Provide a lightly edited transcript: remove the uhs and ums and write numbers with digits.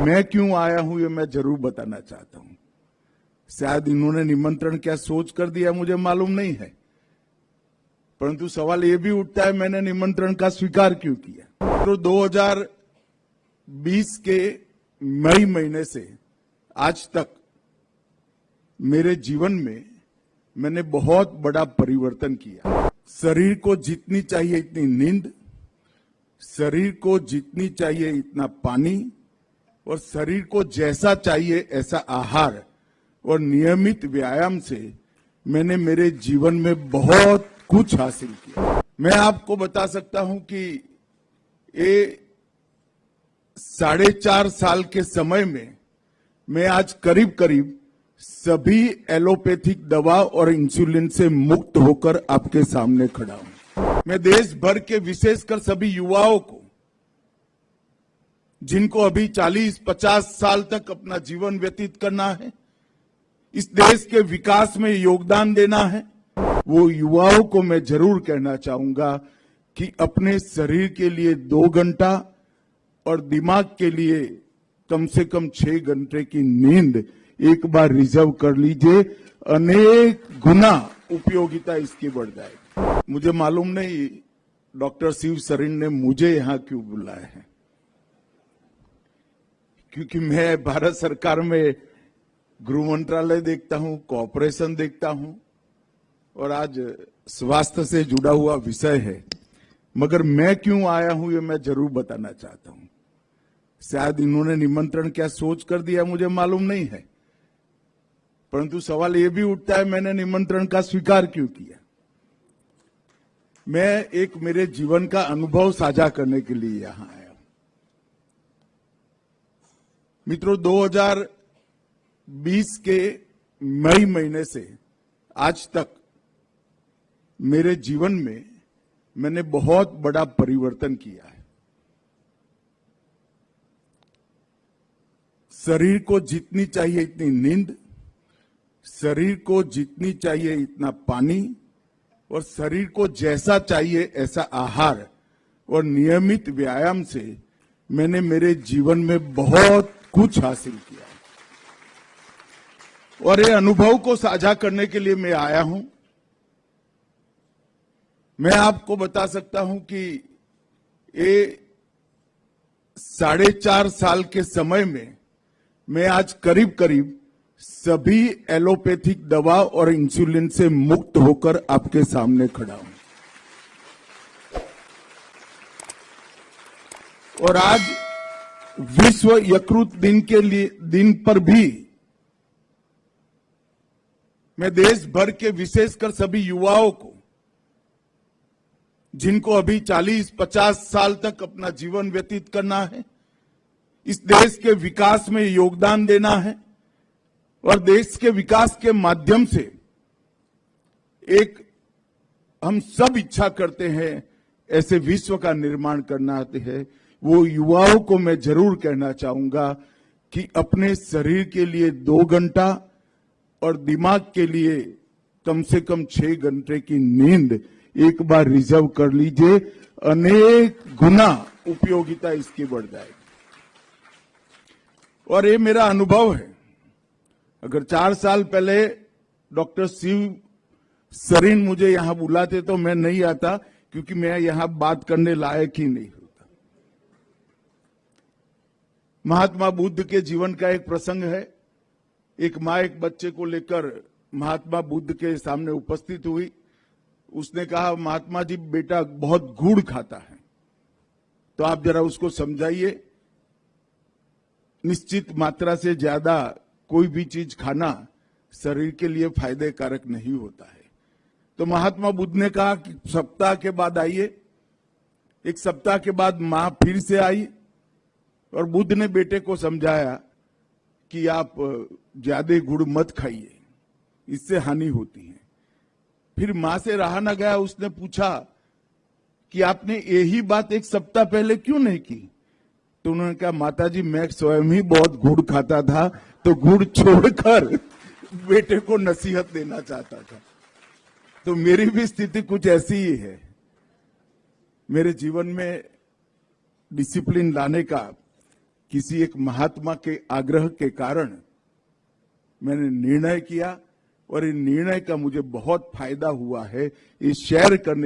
मैं क्यों आया हूं ये मैं जरूर बताना चाहता हूं। शायद इन्होंने निमंत्रण क्या सोच कर दिया मुझे मालूम नहीं है, परंतु सवाल ये भी उठता है मैंने निमंत्रण का स्वीकार क्यों किया। तो 2020 के मई महीने से आज तक मेरे जीवन में मैंने बहुत बड़ा परिवर्तन किया। शरीर को जितनी चाहिए इतनी नींद, शरीर को जितनी चाहिए इतना पानी और शरीर को जैसा चाहिए ऐसा आहार और नियमित व्यायाम से मैंने मेरे जीवन में बहुत कुछ हासिल किया। मैं आपको बता सकता हूं कि ये 4.5 साल के समय में मैं आज करीब करीब सभी एलोपैथिक दवा और इंसुलिन से मुक्त होकर आपके सामने खड़ा हूं। मैं देश भर के विशेषकर सभी युवाओं को, जिनको अभी 40-50 साल तक अपना जीवन व्यतीत करना है, इस देश के विकास में योगदान देना है, वो युवाओं को मैं जरूर कहना चाहूंगा कि अपने शरीर के लिए 2 घंटा और दिमाग के लिए कम से कम 6 घंटे की नींद एक बार रिजर्व कर लीजिए। अनेक गुना उपयोगिता इसकी बढ़ जाएगी। मुझे मालूम नहीं डॉक्टर शिव सरीन ने मुझे यहां क्यों बुलाया है, क्योंकि मैं भारत सरकार में गृह मंत्रालय देखता हूं, कॉर्पोरेशन देखता हूं और आज स्वास्थ्य से जुड़ा हुआ विषय है, मगर मैं क्यों आया हूं ये मैं जरूर बताना चाहता हूं। शायद इन्होंने निमंत्रण क्या सोच कर दिया मुझे मालूम नहीं है, परंतु सवाल ये भी उठता है मैंने निमंत्रण का स्वीकार क्यों किया। मैं एक मेरे जीवन का अनुभव साझा करने के लिए यहां आया हूं। मित्रों, 2020 के मई महीने से आज तक मेरे जीवन में मैंने बहुत बड़ा परिवर्तन किया है। शरीर को जितनी चाहिए इतनी नींद, शरीर को जितनी चाहिए इतना पानी और शरीर को जैसा चाहिए ऐसा आहार और नियमित व्यायाम से मैंने मेरे जीवन में बहुत कुछ हासिल किया और ये अनुभव को साझा करने के लिए मैं आया हूं। मैं आपको बता सकता हूं कि ये 4.5 साल के समय में मैं आज करीब करीब सभी एलोपैथिक दवा और इंसुलिन से मुक्त होकर आपके सामने खड़ा हूं और आज विश्व यकृत दिन पर भी मैं देश भर के विशेषकर सभी युवाओं को, जिनको अभी 40-50 साल तक अपना जीवन व्यतीत करना है, इस देश के विकास में योगदान देना है और देश के विकास के माध्यम से एक हम सब इच्छा करते हैं ऐसे विश्व का निर्माण करना है, वो युवाओं को मैं जरूर कहना चाहूंगा कि अपने शरीर के लिए 2 घंटा और दिमाग के लिए कम से कम 6 घंटे की नींद एक बार रिजर्व कर लीजिए। अनेक गुना उपयोगिता इसकी बढ़ जाएगी और ये मेरा अनुभव है। अगर 4 साल पहले डॉक्टर शिव सरीन मुझे यहां बुलाते तो मैं नहीं आता, क्योंकि मैं यहां बात करने लायक ही नहीं होता। महात्मा बुद्ध के जीवन का एक प्रसंग है। एक मां एक बच्चे को लेकर महात्मा बुद्ध के सामने उपस्थित हुई। उसने कहा, महात्मा जी बेटा बहुत गुड़ खाता है, तो आप जरा उसको समझाइए, निश्चित मात्रा से ज्यादा कोई भी चीज खाना शरीर के लिए फायदे कारक नहीं होता है। तो महात्मा बुद्ध ने कहा कि सप्ताह के बाद आइए। एक सप्ताह के बाद मां फिर से आई और बुद्ध ने बेटे को समझाया कि आप ज्यादा गुड़ मत खाइए, इससे हानि होती है। फिर मां से रहा न गया, उसने पूछा कि आपने यही बात एक सप्ताह पहले क्यों नहीं की? तो उन्होंने कहा, माता जी मैं स्वयं ही बहुत गुड़ खाता था, तो गुड़ छोड़कर बेटे को नसीहत देना चाहता था। तो मेरी भी स्थिति कुछ ऐसी ही है। मेरे जीवन में डिसिप्लिन लाने का किसी एक महात्मा के आग्रह के कारण मैंने निर्णय किया और इन निर्णय का मुझे बहुत फायदा हुआ है। ये शेयर करने